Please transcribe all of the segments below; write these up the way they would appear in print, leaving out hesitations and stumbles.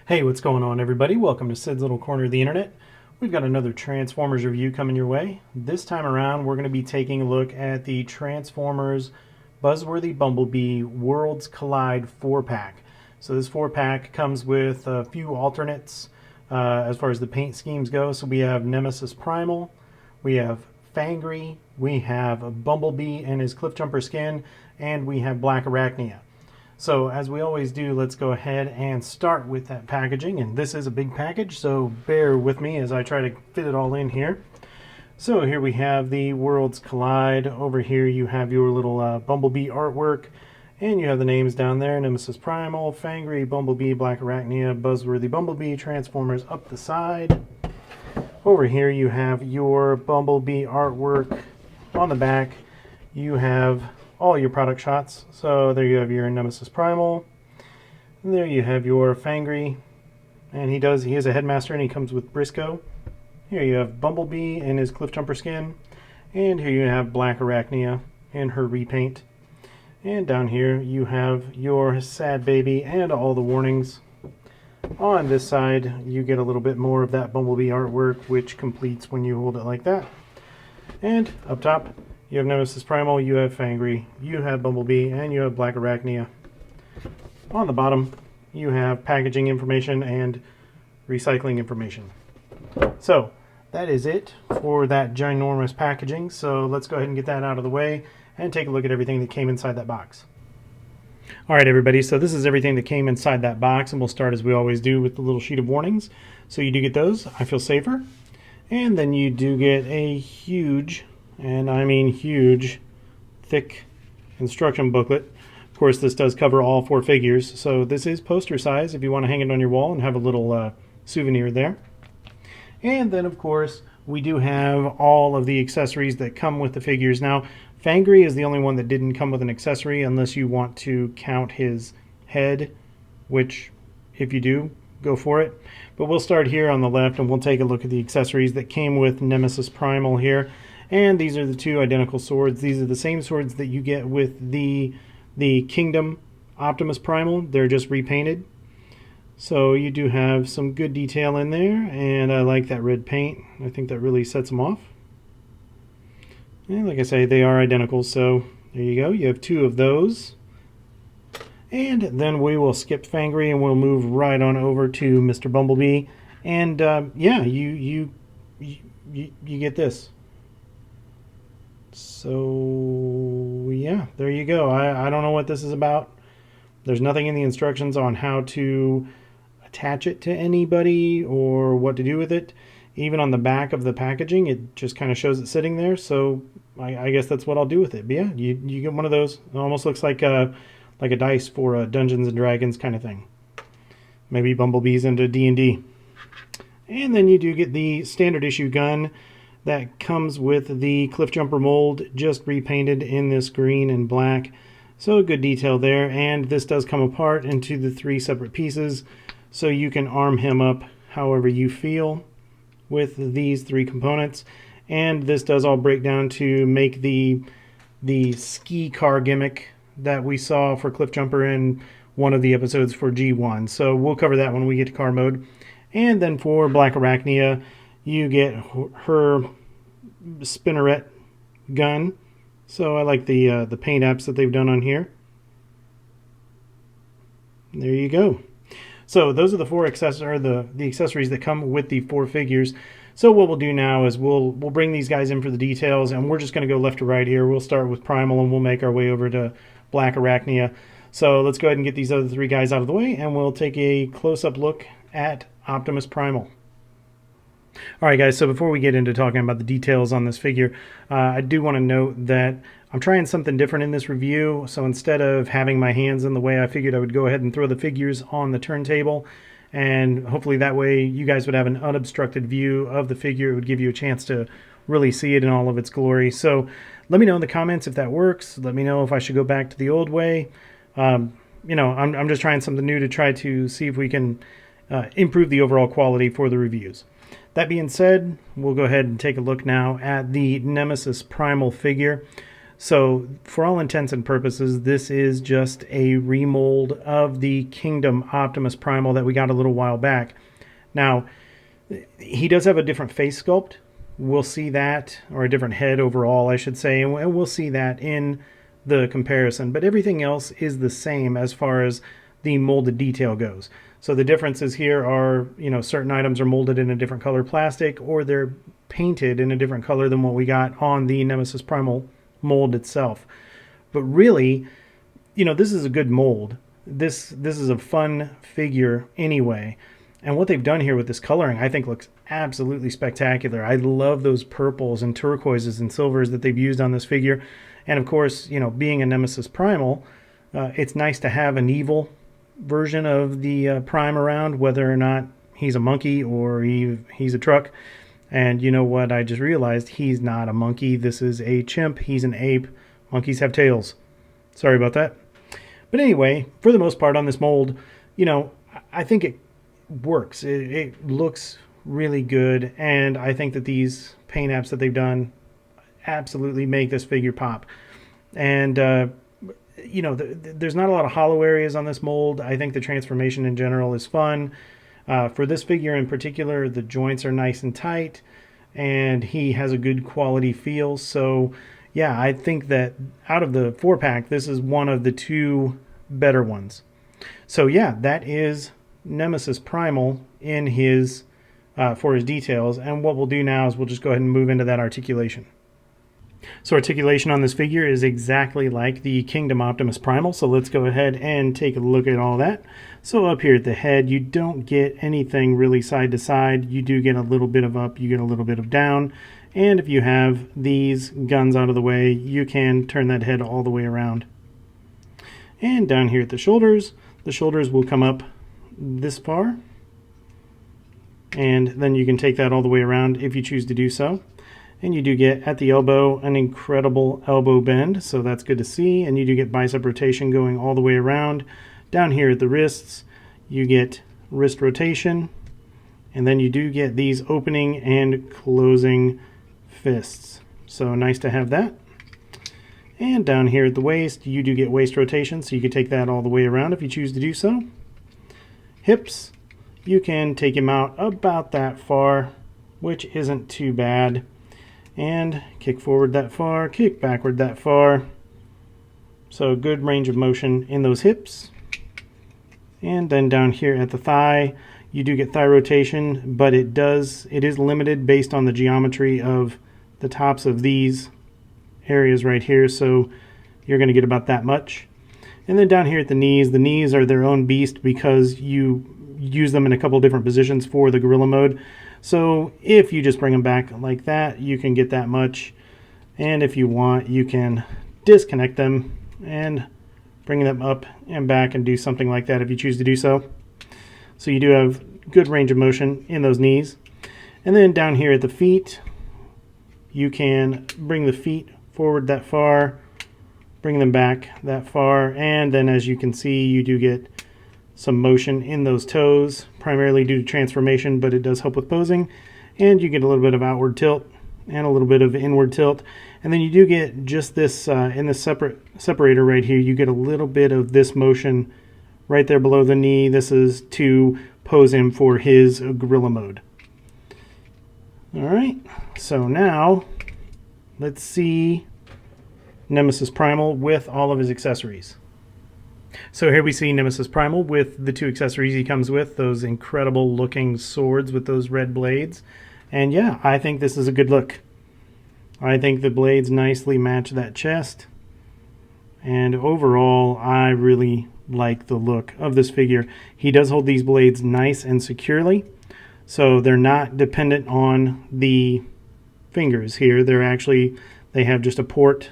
Hey, what's going on, everybody? Welcome to Sid's Little Corner of the Internet. We've got another Transformers review coming your way. This time around, we're going to be taking a look at the Transformers Buzzworthy Bumblebee Worlds Collide 4-pack. So this 4-pack comes with a few alternates as far as the paint schemes go. So we have Nemesis Primal, we have Fangry, we have Bumblebee and his Cliffjumper skin, and we have Black Arachnia. So as we always do, let's go ahead and start with that packaging. And this is a big package, so bear with me as I try to fit it all in here. So here we have the Worlds Collide. Over here you have your little Bumblebee artwork, and you have the names down there: Nemesis Primal, Fangry, Bumblebee, Black Arachnia, Buzzworthy Bumblebee, Transformers up the side. Over here you have your Bumblebee artwork. On the back you have all your product shots. So there you have your Nemesis Primal, and there you have your Fangry, and he is a Headmaster and he comes with Briscoe. Here you have Bumblebee and his Cliffjumper skin, and here you have Black Arachnia and her repaint, and down here you have your Sad Baby and all the warnings. On this side you get a little bit more of that Bumblebee artwork, which completes when you hold it like that. And up top you have Nemesis Primal, you have Fangry, you have Bumblebee, and you have Black Arachnia. On the bottom, you have packaging information and recycling information. So, that is it for that ginormous packaging. So, let's go ahead and get that out of the way and take a look at everything that came inside that box. Alright everybody, so this is everything that came inside that box, and we'll start as we always do with the little sheet of warnings. So you do get those, I feel safer. And then you do get a huge, and I mean huge, thick instruction booklet. Of course, this does cover all 4 figures, so this is poster size if you want to hang it on your wall and have a little souvenir there. And then, of course, we do have all of the accessories that come with the figures. Now, Fangry is the only one that didn't come with an accessory, unless you want to count his head, which, if you do, go for it. But we'll start here on the left, and we'll take a look at the accessories that came with Nemesis Primal here. And these are the 2 identical swords. These are the same swords that you get with the Kingdom Optimus Primal. They're just repainted. So you do have some good detail in there, and I like that red paint. I think that really sets them off. And like I say, they are identical, so there you go. You have 2 of those. And then we will skip Fangry and we'll move right on over to Mr. Bumblebee. And yeah, you get this. So yeah, there you go. I don't know what this is about. There's nothing in the instructions on how to attach it to anybody or what to do with it. Even on the back of the packaging, it just kind of shows it sitting there. So I guess that's what I'll do with it. But yeah, you get one of those. It almost looks like a dice for a Dungeons and Dragons kind of thing. Maybe Bumblebee's into D&D. And then you do get the standard issue gun that comes with the Cliffjumper mold, just repainted in this green and black. So good detail there. And this does come apart into the 3 separate pieces, so you can arm him up however you feel with these 3 components. And this does all break down to make the ski car gimmick that we saw for Cliffjumper in one of the episodes for G1. So we'll cover that when we get to car mode. And then for Black Arachnia, you get her spinneret gun. So I like the paint apps that they've done on here. There you go. So those are the 4 the accessories that come with the 4 figures. So what we'll do now is we'll bring these guys in for the details, and we're just going to go left to right here. We'll start with Primal, and we'll make our way over to Black Arachnia. So let's go ahead and get these other 3 guys out of the way, and we'll take a close-up look at Optimus Primal. Alright guys, so before we get into talking about the details on this figure, I do want to note that I'm trying something different in this review. So instead of having my hands in the way, I figured I would go ahead and throw the figures on the turntable, and hopefully that way you guys would have an unobstructed view of the figure. It would give you a chance to really see it in all of its glory. So let me know in the comments if that works. Let me know if I should go back to the old way. You know, I'm just trying something new to try to see if we can improve the overall quality for the reviews. That being said, we'll go ahead and take a look now at the Nemesis Primal figure. So for all intents and purposes, this is just a remold of the Kingdom Optimus Primal that we got a little while back. Now, he does have a different face sculpt. We'll see that, or a different head overall, I should say, and we'll see that in the comparison. But everything else is the same as far as the molded detail goes. So the differences here are, certain items are molded in a different color plastic, or they're painted in a different color than what we got on the Nemesis Primal mold itself. But really, this is a good mold. This is a fun figure anyway. And what they've done here with this coloring, I think, looks absolutely spectacular. I love those purples and turquoises and silvers that they've used on this figure. And of course, being a Nemesis Primal, it's nice to have an evil version of the Prime around, whether or not he's a monkey or he's a truck. And you know what? I just realized he's not a monkey. This is a chimp. He's an ape. Monkeys have tails. Sorry about that. But anyway, for the most part on this mold, I think it works. It looks really good, and I think that these paint apps that they've done absolutely make this figure pop. And there's not a lot of hollow areas on this mold. I think the transformation in general is fun. For this figure in particular, the joints are nice and tight, and he has a good quality feel. So yeah, I think that out of the 4-pack, this is one of the 2 better ones. So yeah, that is Nemesis Primal in his for his details. And what we'll do now is we'll just go ahead and move into that articulation. So articulation on this figure is exactly like the Kingdom Optimus Primal. So let's go ahead and take a look at all that. So up here at the head, you don't get anything really side to side. You do get a little bit of up, you get a little bit of down. And if you have these guns out of the way, you can turn that head all the way around. And down here at the shoulders will come up this far, and then you can take that all the way around if you choose to do so. And you do get at the elbow an incredible elbow bend, so that's good to see. And you do get bicep rotation going all the way around. Down here at the wrists, you get wrist rotation, and then you do get these opening and closing fists, so nice to have that. And down here at the waist, you do get waist rotation, so you can take that all the way around if you choose to do so. Hips, you can take him out about that far, which isn't too bad. And kick forward that far, kick backward that far. So good range of motion in those hips. And then down here at the thigh, you do get thigh rotation, but it is limited based on the geometry of the tops of these areas right here. So you're going to get about that much. And then down here at the knees are their own beast because you use them in a couple different positions for the gorilla mode. So if you just bring them back like that, you can get that much. And if you want, you can disconnect them and bring them up and back and do something like that if you choose to do so. So you do have good range of motion in those knees. And then down here at the feet, you can bring the feet forward that far, bring them back that far, and then as you can see, you do get some motion in those toes, primarily due to transformation, but it does help with posing. And you get a little bit of outward tilt and a little bit of inward tilt. And then you do get just this, in the separator right here, you get a little bit of this motion right there below the knee. This is to pose him for his gorilla mode. All right, so now let's see Nemesis Primal with all of his accessories. So here we see Nemesis Primal with the 2 accessories he comes with, those incredible looking swords with those red blades. And yeah, I think this is a good look. I think the blades nicely match that chest. And overall, I really like the look of this figure. He does hold these blades nice and securely, so they're not dependent on the fingers here. They have just a port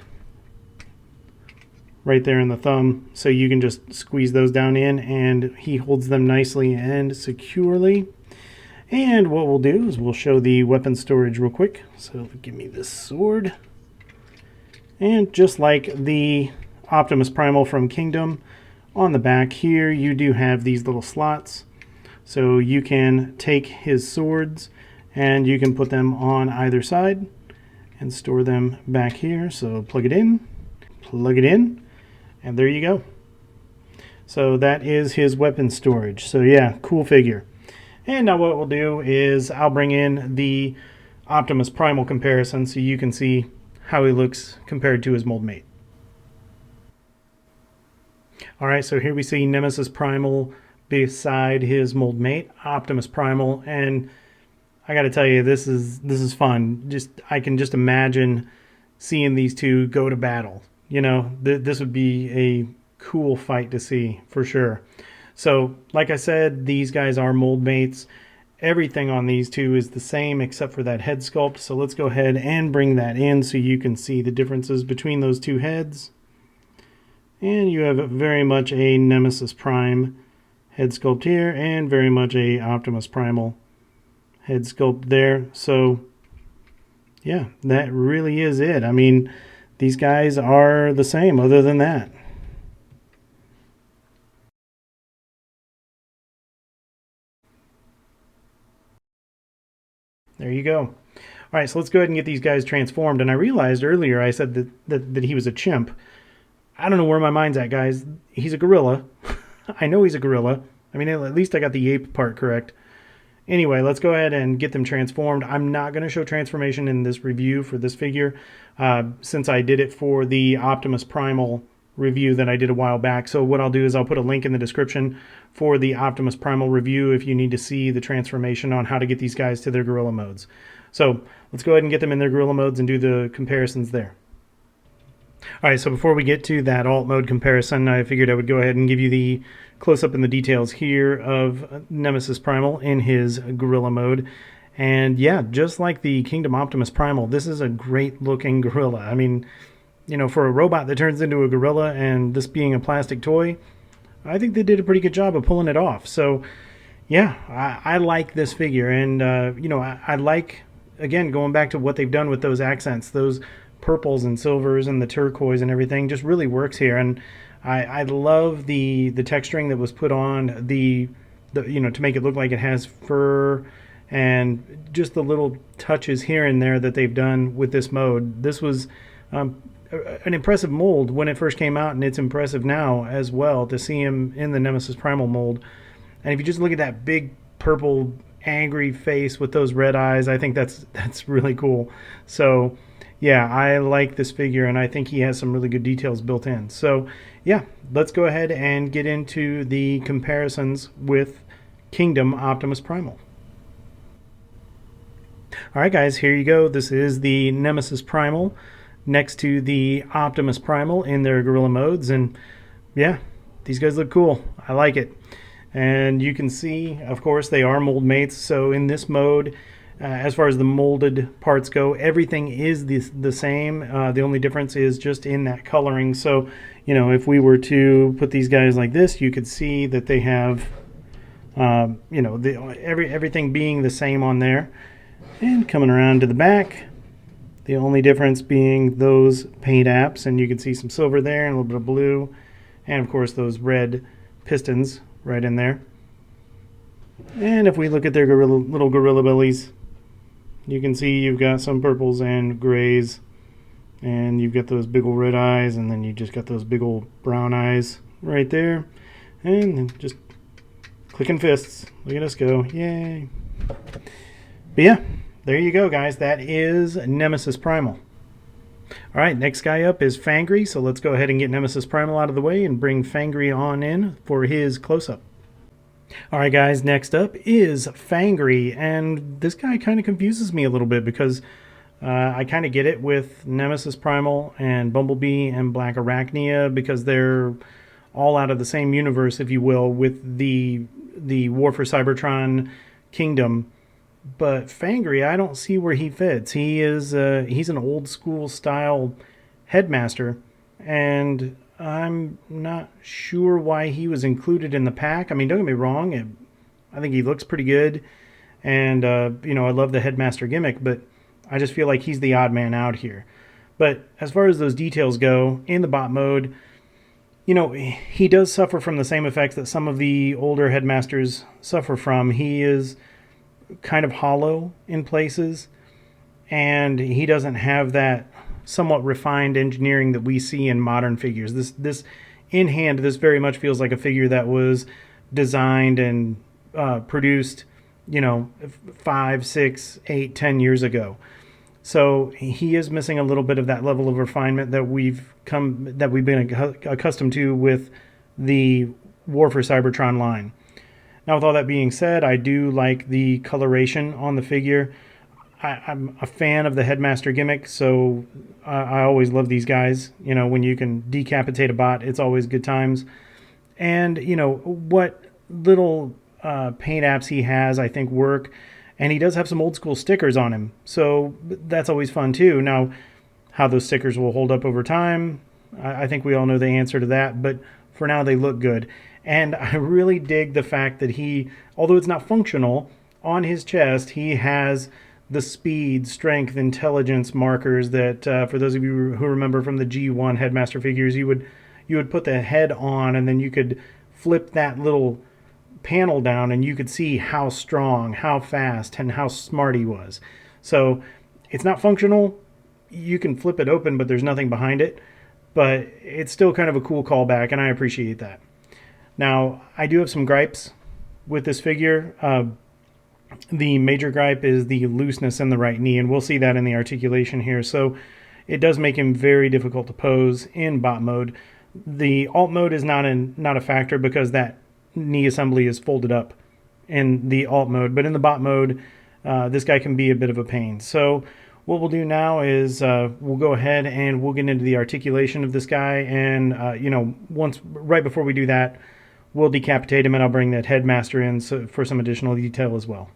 right there in the thumb, so you can just squeeze those down in, and he holds them nicely and securely. And what we'll do is we'll show the weapon storage real quick. So give me this sword. And just like the Optimus Primal from Kingdom, on the back here you do have these little slots. So you can take his swords and you can put them on either side and store them back here. So plug it in, plug it in, and there you go. So that is his weapon storage. So yeah, cool figure. And now what we'll do is I'll bring in the Optimus Primal comparison so you can see how he looks compared to his mold mate. Alright, so here we see Nemesis Primal beside his mold mate, Optimus Primal, and I gotta tell you, this is fun. I can just imagine seeing these two go to battle. You know, this would be a cool fight to see for sure. So, like I said, these guys are mold mates. Everything on these two is the same except for that head sculpt. So let's go ahead and bring that in so you can see the differences between those two heads. And you have very much a Nemesis Prime head sculpt here and very much a Optimus Primal head sculpt there. So yeah, that really is it. I mean, these guys are the same other than that. There you go. All right, so let's go ahead and get these guys transformed. And I realized earlier I said that he was a chimp. I don't know where my mind's at, guys. He's a gorilla. I know he's a gorilla. I mean, at least I got the ape part correct. Anyway, let's go ahead and get them transformed. I'm not going to show transformation in this review for this figure since I did it for the Optimus Primal review that I did a while back. So what I'll do is I'll put a link in the description for the Optimus Primal review if you need to see the transformation on how to get these guys to their gorilla modes. So let's go ahead and get them in their gorilla modes and do the comparisons there. Alright, so before we get to that alt mode comparison, I figured I would go ahead and give you the close-up and the details here of Nemesis Primal in his gorilla mode. And yeah, just like the Kingdom Optimus Primal, this is a great-looking gorilla. I mean, you know, for a robot that turns into a gorilla and this being a plastic toy, I think they did a pretty good job of pulling it off. So yeah, I like this figure. And, you know, I like, again, going back to what they've done with those accents, those purples and silvers and the turquoise and everything just really works here. And I love the texturing that was put on the you know, to make it look like it has fur, and just the little touches here and there that they've done with this mode. This was an impressive mold when it first came out, and it's impressive now as well to see him in the Nemesis Primal mold. And if you just look at that big purple angry face with those red eyes, I think that's really cool. So yeah, I like this figure, and I think he has some really good details built in. So yeah, let's go ahead and get into the comparisons with Kingdom Optimus Primal. Alright guys, here you go. This is the Nemesis Primal next to the Optimus Primal in their gorilla modes, and yeah, these guys look cool. I like it. And you can see, of course, they are mold mates. So in this mode, as far as the molded parts go, everything is the same. The only difference is just in that coloring. So, you know, if we were to put these guys like this, you could see that they have, you know, everything being the same on there. And coming around to the back, the only difference being those paint apps, and you can see some silver there and a little bit of blue, and of course those red pistons right in there. And if we look at their little gorilla bellies, you can see you've got some purples and grays, and you've got those big old red eyes, and then you just got those big old brown eyes right there, and then just clicking fists. Look at us go, yay. But yeah, there you go, guys. That is Nemesis Primal. Alright, next guy up is Fangry, so let's go ahead and get Nemesis Primal out of the way and bring Fangry on in for his close-up. Alright guys, next up is Fangry, and this guy kind of confuses me a little bit because I kind of get it with Nemesis Primal and Bumblebee and Black Arachnia because they're all out of the same universe, if you will, with the War for Cybertron kingdom. But Fangry, I don't see where he fits. He's an old school style headmaster, and I'm not sure why he was included in the pack. I mean, don't get me wrong, I think he looks pretty good, and you know, I love the headmaster gimmick, but I just feel like he's the odd man out here. But as far as those details go, in the bot mode, you know, he does suffer from the same effects that some of the older headmasters suffer from. He is kind of hollow in places, and he doesn't have that somewhat refined engineering that we see in modern figures. This in hand, this very much feels like a figure that was designed and produced, you know, 5, 6, 8, 10 years ago. So he is missing a little bit of that level of refinement that we've been accustomed to with the War for Cybertron line. Now, with all that being said, I do like the coloration on the figure. I'm a fan of the Headmaster gimmick, so I always love these guys. You know, when you can decapitate a bot, it's always good times. And, you know, what little paint apps he has, I think, work. And he does have some old school stickers on him, so that's always fun too. Now, how those stickers will hold up over time, I think we all know the answer to that, but for now they look good. And I really dig the fact that he, although it's not functional, on his chest he has the speed, strength, intelligence markers that, for those of you who remember from the G1 Headmaster figures, you would put the head on and then you could flip that little panel down and you could see how strong, how fast, and how smart he was. So it's not functional. You can flip it open, but there's nothing behind it. But it's still kind of a cool callback, and I appreciate that. Now, I do have some gripes with this figure. The major gripe is the looseness in the right knee, and we'll see that in the articulation here. So it does make him very difficult to pose in bot mode. The alt mode is not a factor because that knee assembly is folded up in the alt mode, but in the bot mode, this guy can be a bit of a pain. So what we'll do now is we'll go ahead and we'll get into the articulation of this guy, and you know, right before we do that, we'll decapitate him, and I'll bring that Headmaster in for some additional detail as well.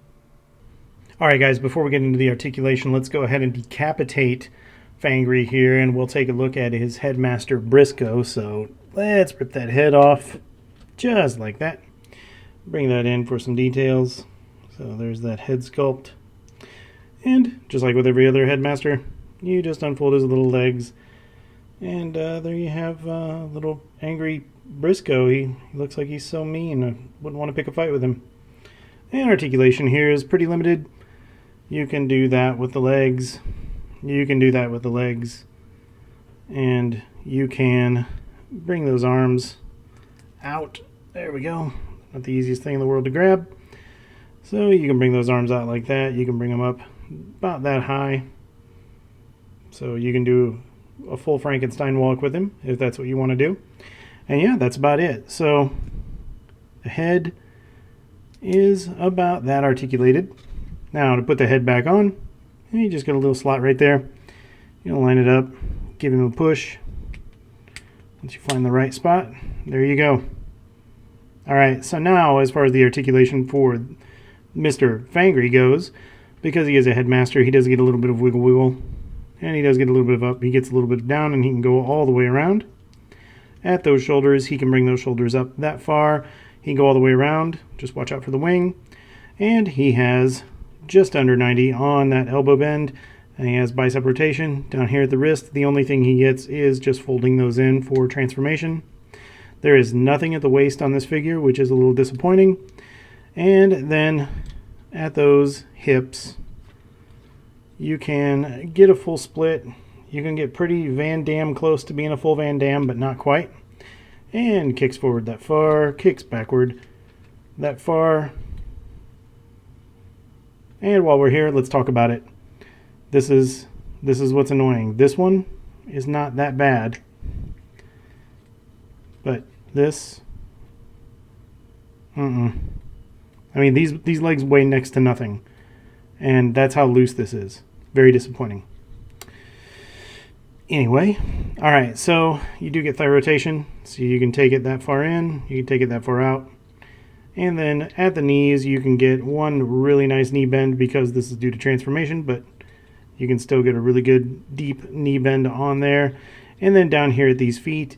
Alright guys, before we get into the articulation, let's go ahead and decapitate Fangry here, and we'll take a look at his Headmaster Briscoe. So let's rip that head off, just like that. Bring that in for some details. So there's that head sculpt. And just like with every other Headmaster, you just unfold his little legs. And there you have little angry Briscoe. He looks like he's so mean. I wouldn't want to pick a fight with him. And articulation here is pretty limited. You can do that with the legs. You can do that with the legs. And you can bring those arms out. There we go. Not the easiest thing in the world to grab. So you can bring those arms out like that. You can bring them up about that high. So you can do a full Frankenstein walk with him if that's what you want to do. And yeah, that's about it. So the head is about that articulated. Now to put the head back on, you just got a little slot right there. You'll line it up, give him a push. Once you find the right spot, there you go. Alright, so now as far as the articulation for Mr. Fangry goes, because he is a Headmaster, he does get a little bit of wiggle, and he does get a little bit of up. He gets a little bit of down, and he can go all the way around. At those shoulders, he can bring those shoulders up that far. He can go all the way around. Just watch out for the wing. And he has just under 90 on that elbow bend, and he has bicep rotation down here at the wrist. The only thing he gets is just folding those in for transformation. There is nothing at the waist on this figure, which is a little disappointing. And then at those hips, you can get a full split. You can get pretty Van Damme close to being a full Van Damme, but not quite. And kicks forward that far, kicks backward that far. And while we're here, let's talk about it. This is what's annoying. This one is not that bad. But this, I mean, these legs weigh next to nothing. And that's how loose this is. Very disappointing. Anyway, alright, so you do get thigh rotation. So you can take it that far in, you can take it that far out. And then at the knees, you can get one really nice knee bend because this is due to transformation, but you can still get a really good deep knee bend on there. And then down here at these feet,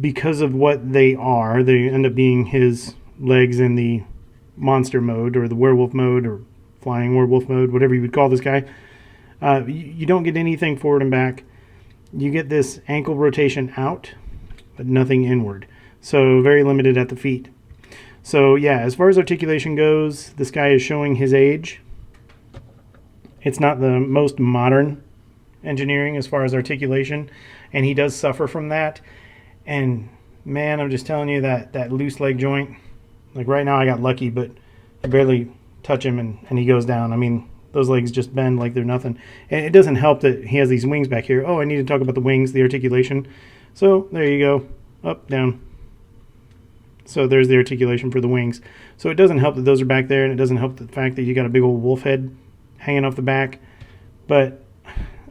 because of what they are, they end up being his legs in the monster mode or the werewolf mode or flying werewolf mode, whatever you would call this guy. You don't get anything forward and back. You get this ankle rotation out, but nothing inward. So very limited at the feet. So yeah, as far as articulation goes, this guy is showing his age. It's not the most modern engineering as far as articulation, and he does suffer from that. And man, I'm just telling you that loose leg joint, like right now I got lucky, but I barely touch him and he goes down. I mean, those legs just bend like they're nothing. And it doesn't help that he has these wings back here. Oh, I need to talk about the wings, the articulation. So there you go, up, down. So there's the articulation for the wings. So it doesn't help that those are back there, and it doesn't help the fact that you got a big old wolf head hanging off the back. But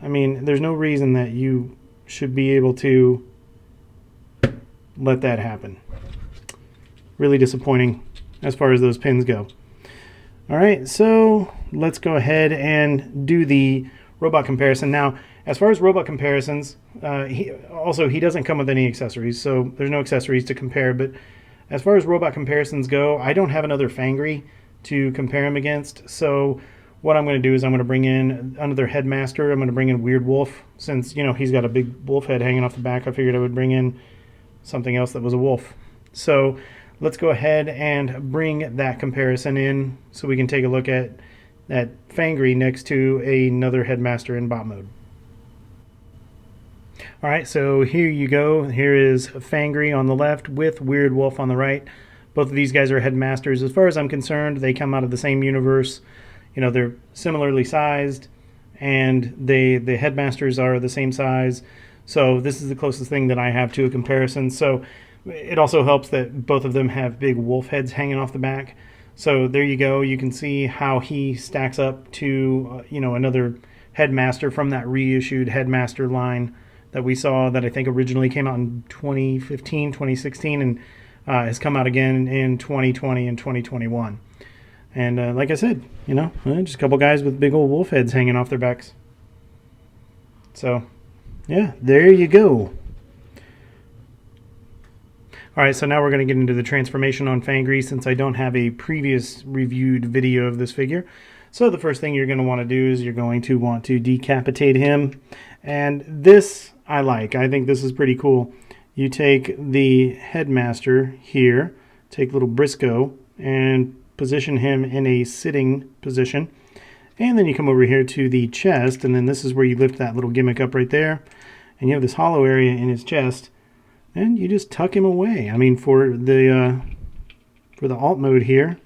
I mean, there's no reason that you should be able to let that happen. Really disappointing as far as those pins go. All right, so let's go ahead and do the robot comparison. Now, as far as robot comparisons, he doesn't come with any accessories, so there's no accessories to compare. But as far as robot comparisons go, I don't have another Fangry to compare him against. So what I'm going to do is I'm going to bring in another Headmaster. I'm going to bring in Weird Wolf. Since, you know, he's got a big wolf head hanging off the back, I figured I would bring in something else that was a wolf. So let's go ahead and bring that comparison in so we can take a look at that Fangry next to another Headmaster in bot mode. Alright, so here you go. Here is Fangry on the left with Weird Wolf on the right. Both of these guys are Headmasters. As far as I'm concerned, they come out of the same universe. You know, they're similarly sized, and the Headmasters are the same size. So this is the closest thing that I have to a comparison. So it also helps that both of them have big wolf heads hanging off the back. So there you go. You can see how he stacks up to, you know, another Headmaster from that reissued Headmaster line that we saw that I think originally came out in 2015, 2016, and has come out again in 2020 and 2021. And like I said, you know, just a couple guys with big old wolf heads hanging off their backs. So, yeah, there you go. Alright, so now we're going to get into the transformation on Fangry, since I don't have a previous reviewed video of this figure. So the first thing you're going to want to do is you're going to want to decapitate him. And this I like. I think this is pretty cool. You take the Headmaster here, take little Briscoe, and position him in a sitting position. And then you come over here to the chest, and then this is where you lift that little gimmick up right there. And you have this hollow area in his chest, and you just tuck him away. I mean, for the alt mode here,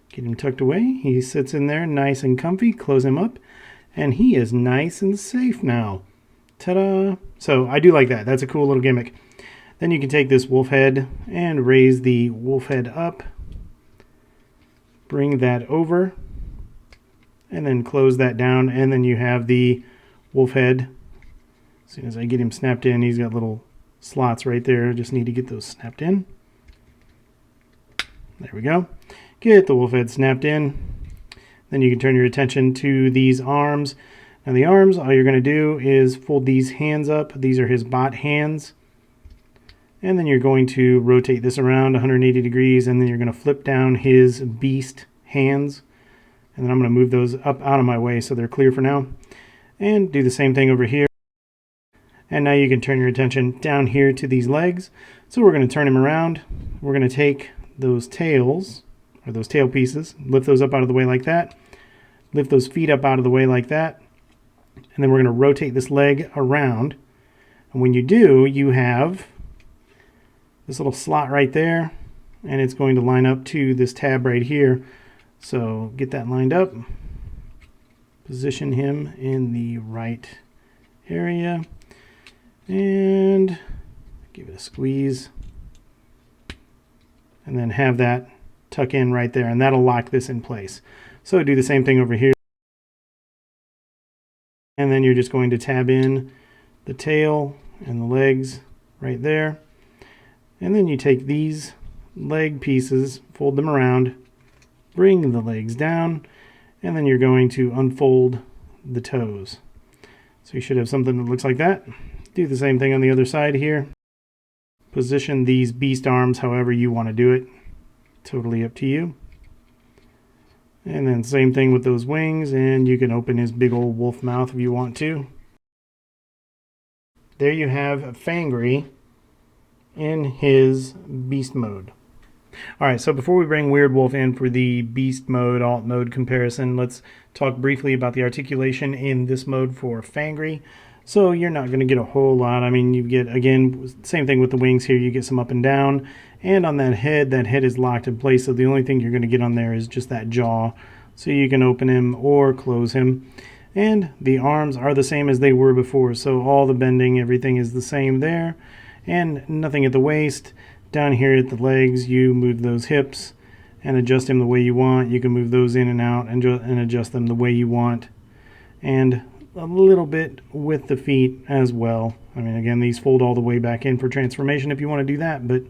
get him tucked away. He sits in there nice and comfy. Close him up, and he is nice and safe now. Ta-da! So I do like that. That's a cool little gimmick. Then you can take this wolf head and raise the wolf head up. Bring that over, and then close that down, and then you have the wolf head. As soon as I get him snapped in, he's got little slots right there. Just need to get those snapped in. There we go. Get the wolf head snapped in. Then you can turn your attention to these arms. Now the arms, all you're going to do is fold these hands up. These are his bot hands. And then you're going to rotate this around 180 degrees, and then you're going to flip down his beast hands. And then I'm going to move those up out of my way so they're clear for now. And do the same thing over here. And now you can turn your attention down here to these legs. So we're going to turn him around. We're going to take those tails, or those tail pieces, lift those up out of the way like that. Lift those feet up out of the way like that. And then we're going to rotate this leg around. And when you do, you have this little slot right there, and it's going to line up to this tab right here. So get that lined up. Position him in the right area. And give it a squeeze. And then have that tuck in right there, and that'll lock this in place. So do the same thing over here. And then you're just going to tab in the tail and the legs right there. And then you take these leg pieces, fold them around, bring the legs down, and then you're going to unfold the toes. So you should have something that looks like that. Do the same thing on the other side here. Position these beast arms however you want to do it. Totally up to you. And then same thing with those wings, and you can open his big old wolf mouth if you want to. There you have Fangry in his beast mode. Alright, so before we bring Weird Wolf in for the beast mode, alt mode comparison, let's talk briefly about the articulation in this mode for Fangry. So you're not going to get a whole lot. I mean, you get, again, same thing with the wings here. You get some up and down. And on that head is locked in place. So the only thing you're going to get on there is just that jaw. So you can open him or close him. And the arms are the same as they were before. So all the bending, everything is the same there. And nothing at the waist. Down here at the legs, you move those hips and adjust them the way you want. You can move those in and out and adjust them the way you want. And a little bit with the feet as well. I mean, again, these fold all the way back in for transformation if you want to do that, but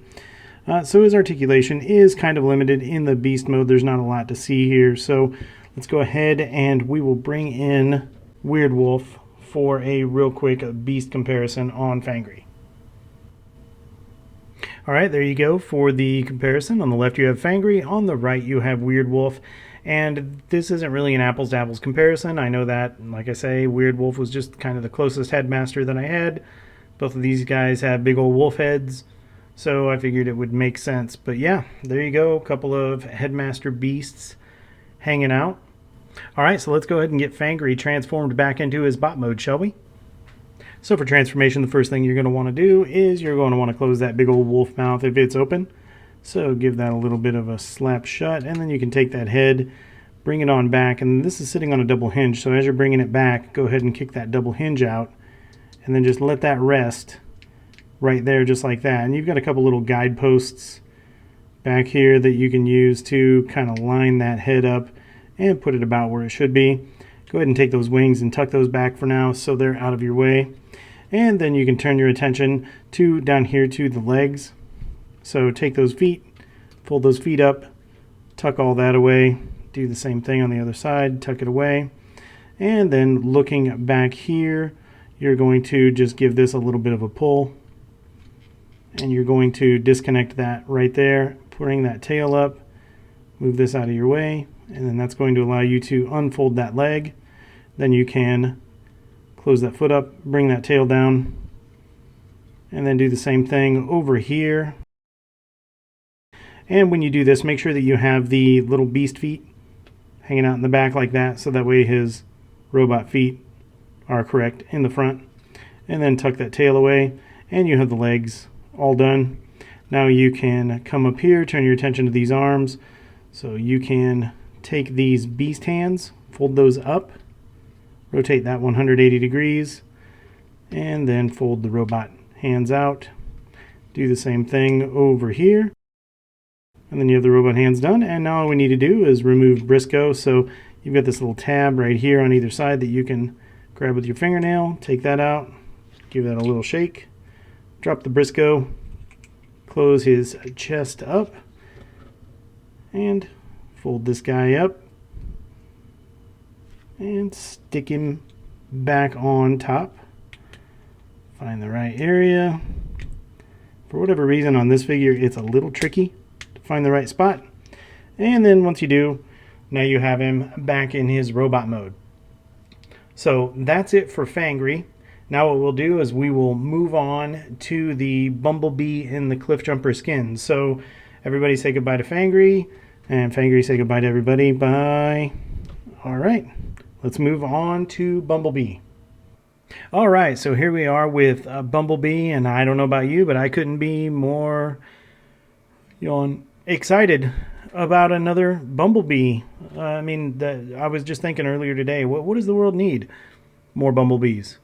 so his articulation is kind of limited in the beast mode. There's not a lot to see here, so let's go ahead and we will bring in Weird Wolf for a real quick beast comparison on Fangry. Alright, there you go for the comparison. On the left you have Fangry, on the right you have Weird Wolf. And this isn't really an apples to apples comparison. I know that, like I say, Weird Wolf was just kind of the closest Headmaster that I had. Both of these guys have big old wolf heads, so I figured it would make sense. But yeah, there you go, a couple of Headmaster beasts hanging out. Alright, so let's go ahead and get Fangry transformed back into his bot mode, shall we? So for transformation, the first thing you're going to want to do is you're going to want to close that big old wolf mouth if it's open. So give that a little bit of a slap shut, and then you can take that head, bring it on back, and this is sitting on a double hinge, so as you're bringing it back, go ahead and kick that double hinge out, and then just let that rest right there just like that. And you've got a couple little guideposts back here that you can use to kind of line that head up and put it about where it should be. Go ahead and take those wings and tuck those back for now so they're out of your way. And then you can turn your attention to down here to the legs. So take those feet, fold those feet up, tuck all that away, do the same thing on the other side, tuck it away, and then looking back here, you're going to just give this a little bit of a pull, and you're going to disconnect that right there, bring that tail up, move this out of your way, and then that's going to allow you to unfold that leg. Then you can close that foot up, bring that tail down, and then do the same thing over here. And when you do this, make sure that you have the little beast feet hanging out in the back like that, so that way his robot feet are correct in the front. And then tuck that tail away, and you have the legs all done. Now you can come up here, turn your attention to these arms. So you can take these beast hands, fold those up, rotate that 180 degrees, and then fold the robot hands out. Do the same thing over here. And then you have the robot hands done, and now all we need to do is remove Briscoe. So you've got this little tab right here on either side that you can grab with your fingernail, take that out, give that a little shake, drop the Briscoe, close his chest up, and fold this guy up, and stick him back on top. Find the right area. For whatever reason on this figure, it's a little tricky find the right spot, and then once you do, now you have him back in his robot mode. So that's it for Fangry. Now what we'll do is we will move on to the Bumblebee and the Cliffjumper skins. So everybody say goodbye to Fangry, and Fangry say goodbye to everybody. Bye. Alright, let's move on to Bumblebee. Alright, so here we are with Bumblebee, and I don't know about you, but I couldn't be more excited about another Bumblebee. I mean, I was just thinking earlier today, what does the world need? More Bumblebees.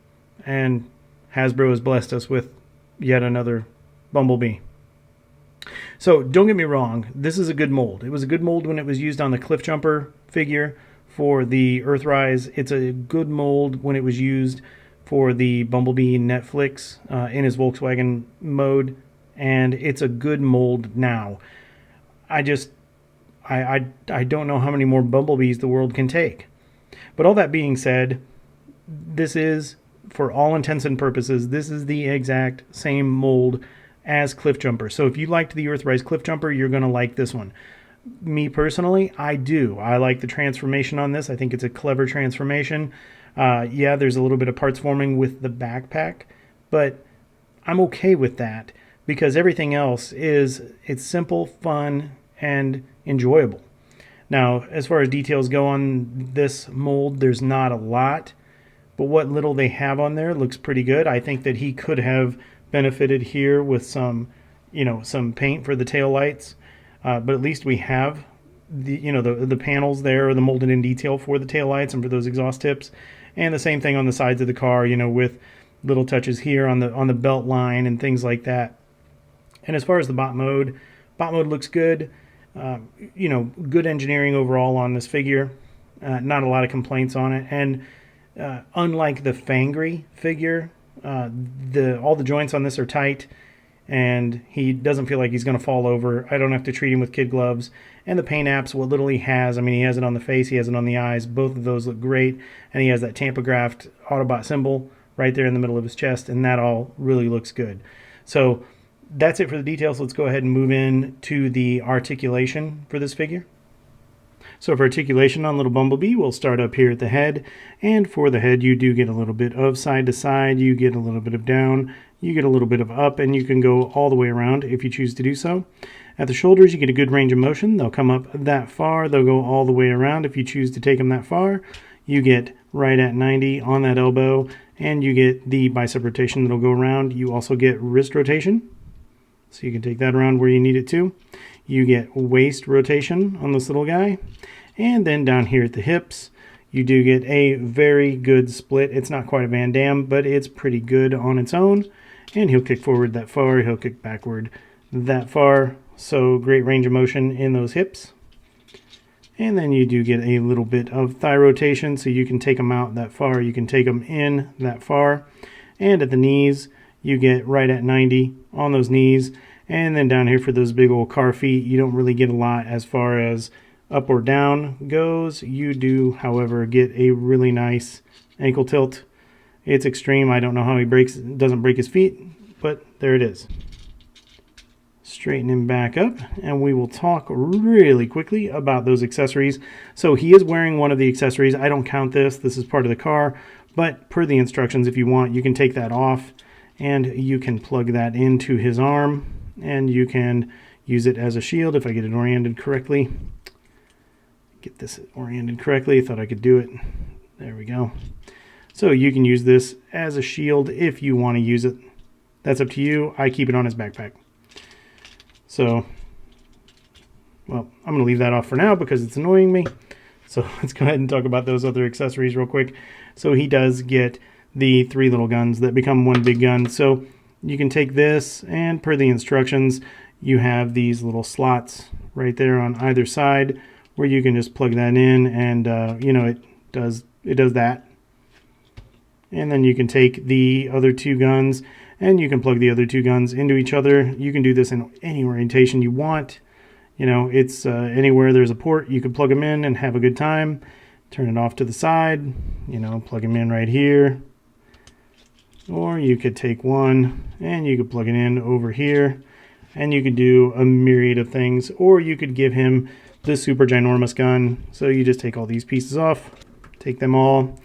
And Hasbro has blessed us with yet another Bumblebee. So don't get me wrong, this is a good mold. It was a good mold when it was used on the Cliffjumper figure for the Earthrise. It's a good mold when it was used for the Bumblebee Netflix in his Volkswagen mode. And it's a good mold now. I don't know how many more Bumblebees the world can take. But all that being said, this is, for all intents and purposes, this is the exact same mold as Cliffjumper. So if you liked the Earthrise Cliffjumper, you're going to like this one. Me personally, I do. I like the transformation on this. I think it's a clever transformation. Yeah, there's a little bit of parts forming with the backpack, but I'm okay with that, because everything else it's simple, fun, and enjoyable. Now, as far as details go on this mold, there's not a lot, but what little they have on there looks pretty good. I think that he could have benefited here with some, some paint for the tail lights, but at least we have the panels there, the molded in detail for the tail lights and for those exhaust tips, and the same thing on the sides of the car, with little touches here on the belt line and things like that. And as far as the bot mode looks good. Good engineering overall on this figure. Not a lot of complaints on it. And unlike the Fangry figure, all the joints on this are tight, and he doesn't feel like he's going to fall over. I don't have to treat him with kid gloves. And the paint apps, what little he has, he has it on the face, he has it on the eyes. Both of those look great. And he has that Tampographed Autobot symbol right there in the middle of his chest, and that all really looks good. So that's it for the details. Let's go ahead and move in to the articulation for this figure. So for articulation on little Bumblebee, we'll start up here at the head. And for the head, you do get a little bit of side to side, you get a little bit of down, you get a little bit of up, and you can go all the way around if you choose to do so. At the shoulders, you get a good range of motion. They'll come up that far, they'll go all the way around if you choose to take them that far. You get right at 90 on that elbow, and you get the bicep rotation that'll go around. You also get wrist rotation, so you can take that around where you need it to. You get waist rotation on this little guy. And then down here at the hips, you do get a very good split. It's not quite a Van Damme, but it's pretty good on its own. And he'll kick forward that far, he'll kick backward that far. So great range of motion in those hips. And then you do get a little bit of thigh rotation, so you can take them out that far, you can take them in that far. And at the knees, you get right at 90 on those knees. And then down here for those big old car feet, you don't really get a lot as far as up or down goes. You do, however, get a really nice ankle tilt. It's extreme. I don't know how he doesn't break his feet, but there it is. Straighten him back up, and we will talk really quickly about those accessories. So he is wearing one of the accessories. I don't count this. This is part of the car, but per the instructions, if you want, you can take that off, and you can plug that into his arm. And you can use it as a shield if I get it oriented correctly. Get this oriented correctly. I thought I could do it. There we go. So you can use this as a shield if you want to use it. That's up to you. I keep it on his backpack. So, well, I'm going to leave that off for now because it's annoying me. So let's go ahead and talk about those other accessories real quick. So he does get the 3 little guns that become one big gun. So you can take this, and per the instructions, you have these little slots right there on either side where you can just plug that in, and it does that. And then you can take the other 2 guns, and you can plug the other 2 guns into each other. You can do this in any orientation you want. It's anywhere there's a port, you can plug them in and have a good time. Turn it off to the side, plug them in right here. Or you could take one and you could plug it in over here, and you could do a myriad of things. Or you could give him the super ginormous gun. So you just take all these pieces off, take them all,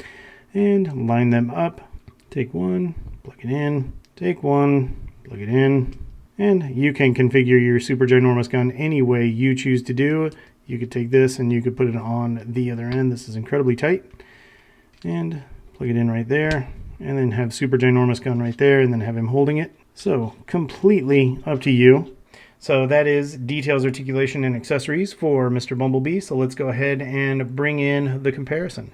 and line them up. Take one, plug it in, take one, plug it in, and you can configure your super ginormous gun any way you choose to do. You could take this and you could put it on the other end. This is incredibly tight. And plug it in right there. And then have super ginormous gun right there, and then have him holding it. So completely up to you. So that is details, articulation, and accessories for Mr. Bumblebee. So let's go ahead and bring in the comparison.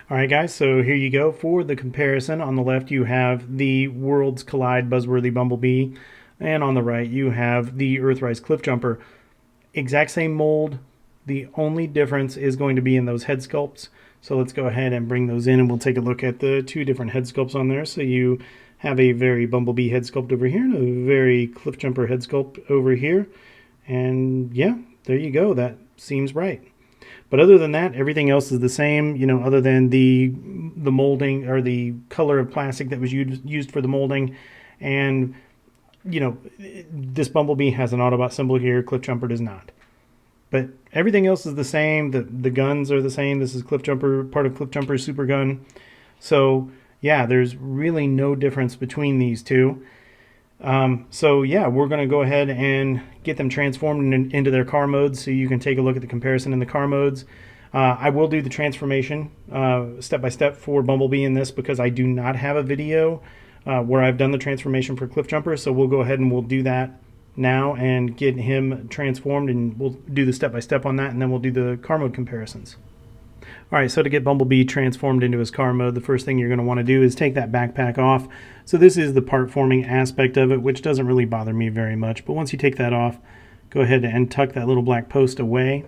Alright guys, so here you go for the comparison. On the left you have the Worlds Collide Buzzworthy Bumblebee, and on the right you have the Earthrise Cliffjumper. Exact same mold. The only difference is going to be in those head sculpts. So let's go ahead and bring those in, and we'll take a look at the 2 different head sculpts on there. So you have a very Bumblebee head sculpt over here and a very Cliffjumper head sculpt over here. And yeah, there you go. That seems right. But other than that, everything else is the same, other than the molding or the color of plastic that was used for the molding. And, this Bumblebee has an Autobot symbol here. Cliffjumper does not. But everything else is the same. The guns are the same. This is Cliffjumper, part of Cliffjumper's super gun. So yeah, there's really no difference between these 2. So yeah, we're going to go ahead and get them transformed into their car modes, so you can take a look at the comparison in the car modes. I will do the transformation step by step for Bumblebee in this because I do not have a video where I've done the transformation for Cliffjumper. So we'll go ahead and we'll do that now and get him transformed, and we'll do the step by step on that, and then we'll do the car mode comparisons. Alright, so to get Bumblebee transformed into his car mode, the first thing you're going to want to do is take that backpack off. So this is the part forming aspect of it, which doesn't really bother me very much. But once you take that off, go ahead and tuck that little black post away.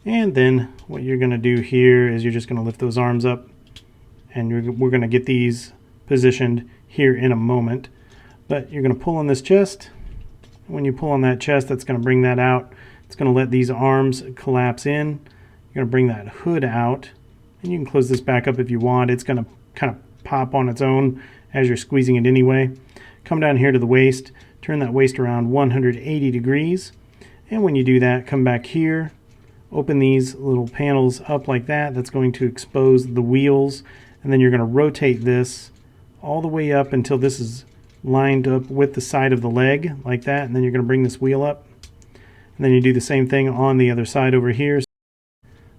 And then what you're going to do here is you're just going to lift those arms up, and we're going to get these positioned here in a moment. But you're going to pull on this chest. When you pull on that chest, that's going to bring that out. It's going to let these arms collapse in. You're going to bring that hood out, and you can close this back up if you want. It's going to kind of pop on its own as you're squeezing it anyway. Come down here to the waist, turn that waist around 180 degrees, and when you do that, come back here, open these little panels up like that. That's going to expose the wheels, and then you're going to rotate this all the way up until this is lined up with the side of the leg like that, and then you're going to bring this wheel up, and then you do the same thing on the other side over here.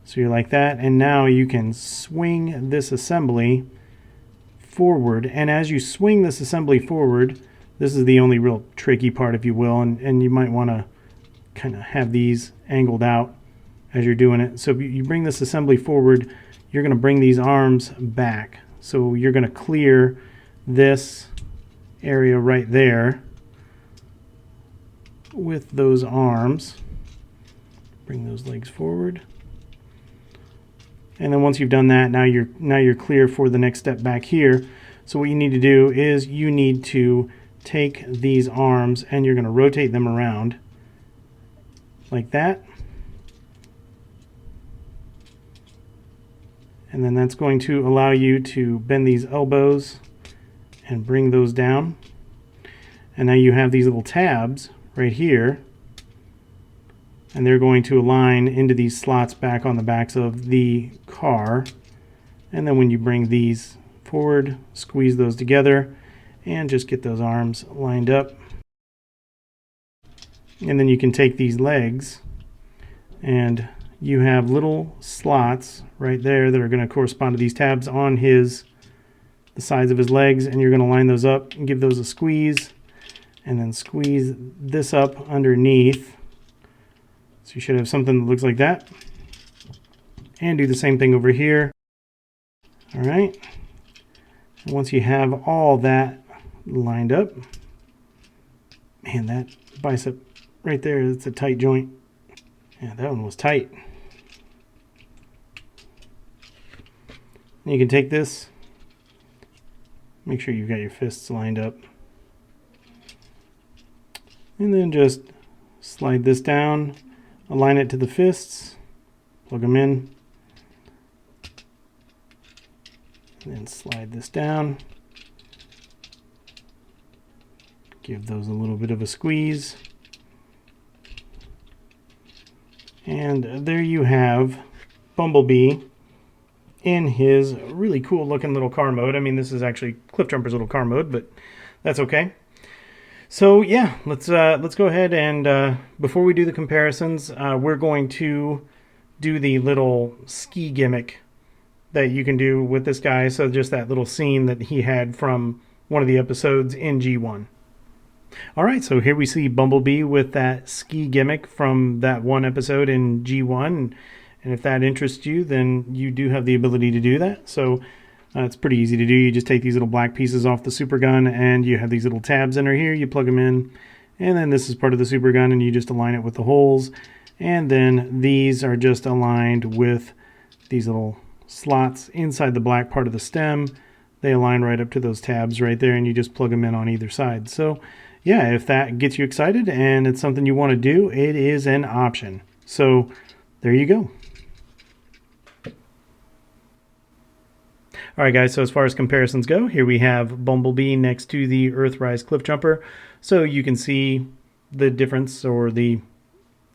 So you're like that, and now you can swing this assembly forward, and as you swing this assembly forward, this is the only real tricky part, if you will, and you might want to kind of have these angled out as you're doing it. So if you bring this assembly forward, you're going to bring these arms back. So you're going to clear this area right there with those arms. Bring those legs forward. And then once you've done that, now you're clear for the next step back here. So what you need to do is you need to take these arms and you're going to rotate them around like that. And then that's going to allow you to bend these elbows and bring those down. And now you have these little tabs right here, and they're going to align into these slots back on the backs of the car. And then when you bring these forward, squeeze those together and just get those arms lined up. And then you can take these legs, and you have little slots right there that are going to correspond to these tabs on the sides of his legs, and you're going to line those up and give those a squeeze, and then squeeze this up underneath. So you should have something that looks like that. And do the same thing over here. All right. And once you have all that lined up, man, that bicep right there, it's a tight joint. Yeah, that one was tight. And you can take this, make sure you've got your fists lined up, and then just slide this down, align it to the fists, plug them in, and then slide this down, give those a little bit of a squeeze, and there you have Bumblebee in his really cool looking little car mode. I mean, this is actually Cliffjumper's little car mode, but that's okay. So yeah, let's go ahead and before we do the comparisons, we're going to do the little ski gimmick that you can do with this guy. So just that little scene that he had from one of the episodes in G1. Alright, so here we see Bumblebee with that ski gimmick from that one episode in G1. And if that interests you, then you do have the ability to do that. So it's pretty easy to do. You just take these little black pieces off the super gun, and you have these little tabs under here. You plug them in, and then this is part of the super gun, and you just align it with the holes. And then these are just aligned with these little slots inside the black part of the stem. They align right up to those tabs right there, and you just plug them in on either side. So yeah, if that gets you excited and it's something you want to do, it is an option. So there you go. Alright guys, so as far as comparisons go, here we have Bumblebee next to the Earthrise Cliffjumper. So you can see the difference or the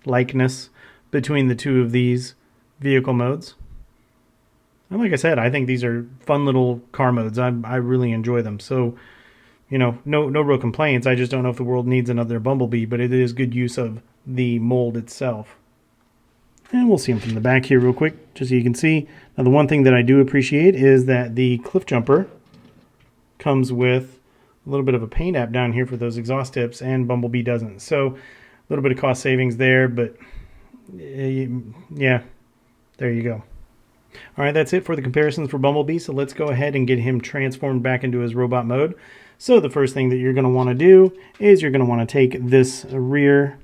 likeness between the two of these vehicle modes. And like I said, I think these are fun little car modes. I really enjoy them. So, you know, no real complaints. I just don't know if the world needs another Bumblebee, but it is good use of the mold itself. And we'll see him from the back here real quick, just so you can see. Now, the one thing that I do appreciate is that the Cliffjumper comes with a little bit of a paint app down here for those exhaust tips, and Bumblebee doesn't. So a little bit of cost savings there, but yeah, there you go. All right, that's it for the comparisons for Bumblebee. So let's go ahead and get him transformed back into his robot mode. So the first thing that you're going to want to do is you're going to want to take this rear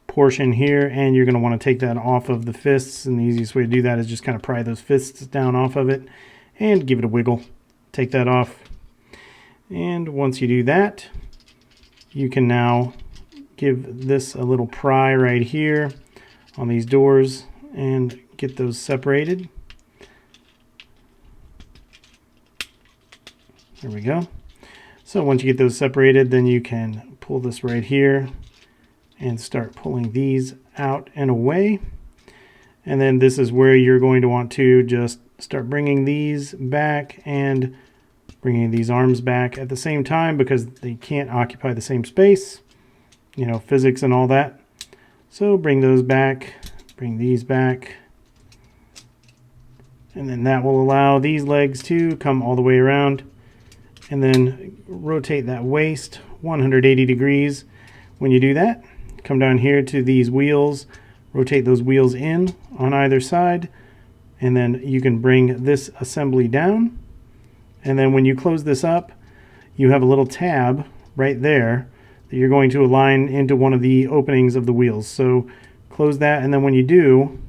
portion here, and you're going to want to take that off of the fists, and the easiest way to do that is just kind of pry those fists down off of it and give it a wiggle. Take that off, and once you do that, you can now give this a little pry right here on these doors and get those separated. There we go. So once you get those separated, then you can pull this right here and start pulling these out and away. And then this is where you're going to want to just start bringing these back and bringing these arms back at the same time, because they can't occupy the same space, you know, physics and all that. So bring those back, bring these back, and then that will allow these legs to come all the way around. And then rotate that waist 180 degrees. When you do that, come down here to these wheels, rotate those wheels in on either side, and then you can bring this assembly down. And then when you close this up, you have a little tab right there that you're going to align into one of the openings of the wheels. So close that, and then when you do,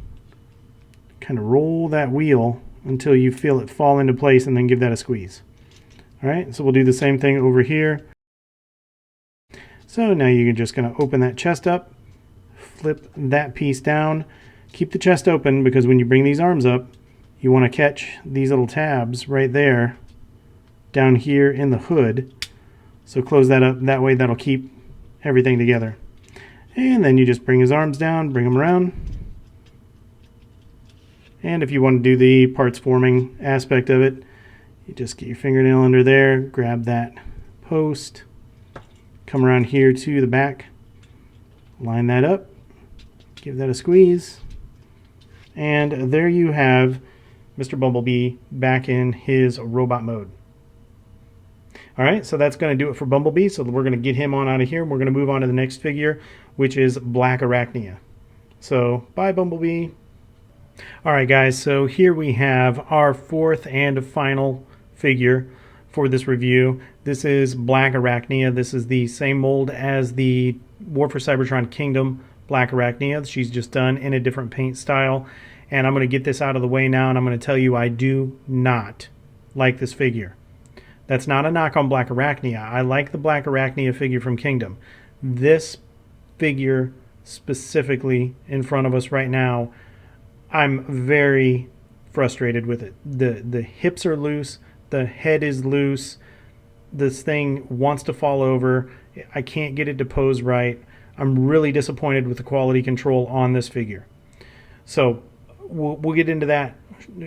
kind of roll that wheel until you feel it fall into place, and then give that a squeeze. All right, so we'll do the same thing over here. So now you're just going to open that chest up, flip that piece down, keep the chest open, because when you bring these arms up, you want to catch these little tabs right there down here in the hood. So close that up, that way that'll keep everything together. And then you just bring his arms down, bring them around. And if you want to do the parts forming aspect of it, you just get your fingernail under there, grab that post, come around here to the back, line that up, give that a squeeze, and there you have Mr. Bumblebee back in his robot mode. All right, so that's going to do it for Bumblebee. So we're going to get him on out of here, and we're going to move on to the next figure, which is Black Arachnia. So bye, Bumblebee. All right, guys, so here we have our fourth and final figure for this review. This is Black Arachnia. This is the same mold as the War for Cybertron Kingdom Black Arachnia. She's just done in a different paint style. And I'm going to get this out of the way now, and I'm going to tell you I do not like this figure. That's not a knock on Black Arachnia. I like the Black Arachnia figure from Kingdom. This figure specifically in front of us right now, I'm very frustrated with it. The hips are loose. The head is loose. This thing wants to fall over. I can't get it to pose right. I'm really disappointed with the quality control on this figure. So we'll get into that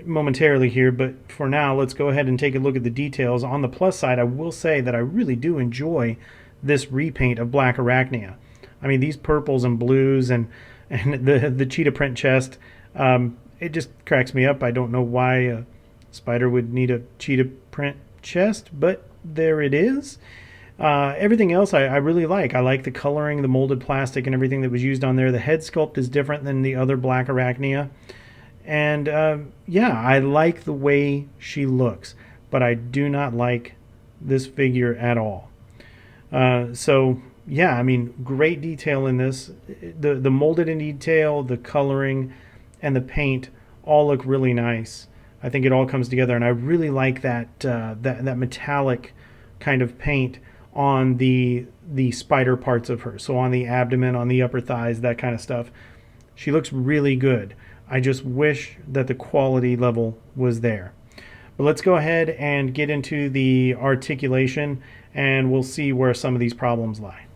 momentarily here, but for now, let's go ahead and take a look at the details. On the plus side, I will say that I really do enjoy this repaint of Black Arachnia. I mean, these purples and blues and the cheetah print chest, it just cracks me up. I don't know why a spider would need a cheetah print chest, but there it is. Everything else I really like. I like the coloring, the molded plastic, and everything that was used on there. The head sculpt is different than the other Black Arachnia. And yeah, I like the way she looks, but I do not like this figure at all. So yeah, I mean, great detail in this. The molded in detail, the coloring, and the paint all look really nice. I think it all comes together, and I really like that that metallic kind of paint on the spider parts of her. So on the abdomen, on the upper thighs, that kind of stuff. She looks really good. I just wish that the quality level was there. But let's go ahead and get into the articulation, and we'll see where some of these problems lie.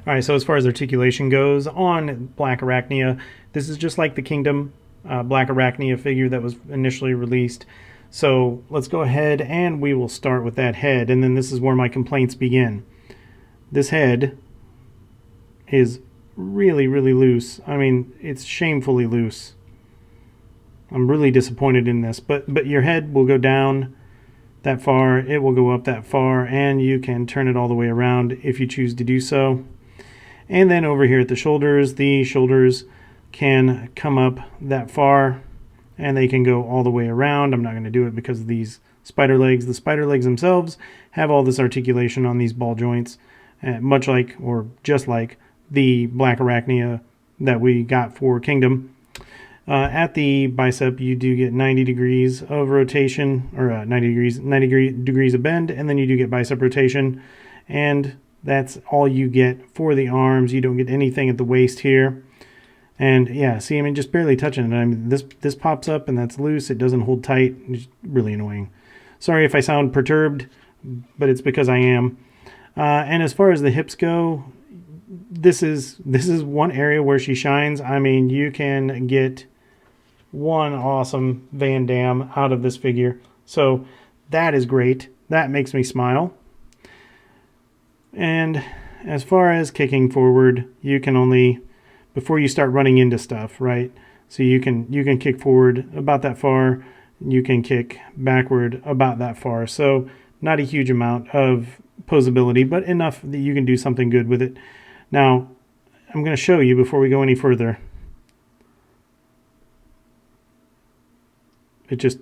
All right, so as far as articulation goes, on Black Arachnia, this is just like the Kingdom Black Arachnia figure that was initially released. So let's go ahead and we will start with that head, and then this is where my complaints begin. This head is really, really loose. I mean, it's shamefully loose. I'm really disappointed in this, but your head will go down that far, it will go up that far, and you can turn it all the way around if you choose to do so. And then over here at the shoulders can come up that far, and they can go all the way around. I'm not going to do it because of these spider legs. The spider legs themselves have all this articulation on these ball joints, much like, or just like, the Black Arachnia that we got for Kingdom. At the bicep, you do get 90 degrees of rotation, or 90 degrees of bend, and then you do get bicep rotation, and that's all you get for the arms. You don't get anything at the waist here. And yeah, see, I mean, just barely touching it. I mean, this pops up and that's loose. It doesn't hold tight. It's really annoying. Sorry if I sound perturbed, but it's because I am. And as far as the hips go, this is one area where she shines. I mean, you can get one awesome Van Damme out of this figure. So that is great. That makes me smile. And as far as kicking forward, you can only, before you start running into stuff, right? So you can kick forward about that far. You can kick backward about that far. So not a huge amount of posability, but enough that you can do something good with it. Now, I'm going to show you before we go any further. It just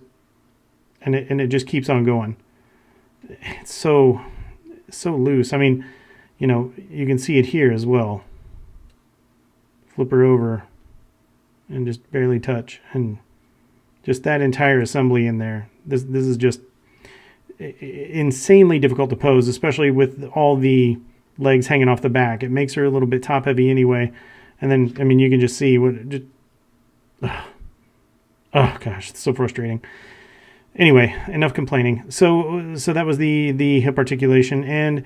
keeps on going. It's so loose. I mean, you know, you can see it here as well. Flip her over and just barely touch, and just that entire assembly in there. This is just insanely difficult to pose, especially with all the legs hanging off the back. It makes her a little bit top heavy anyway. And then, I mean, you can just see what just, oh gosh, it's so frustrating. Anyway, enough complaining. So that was the hip articulation, and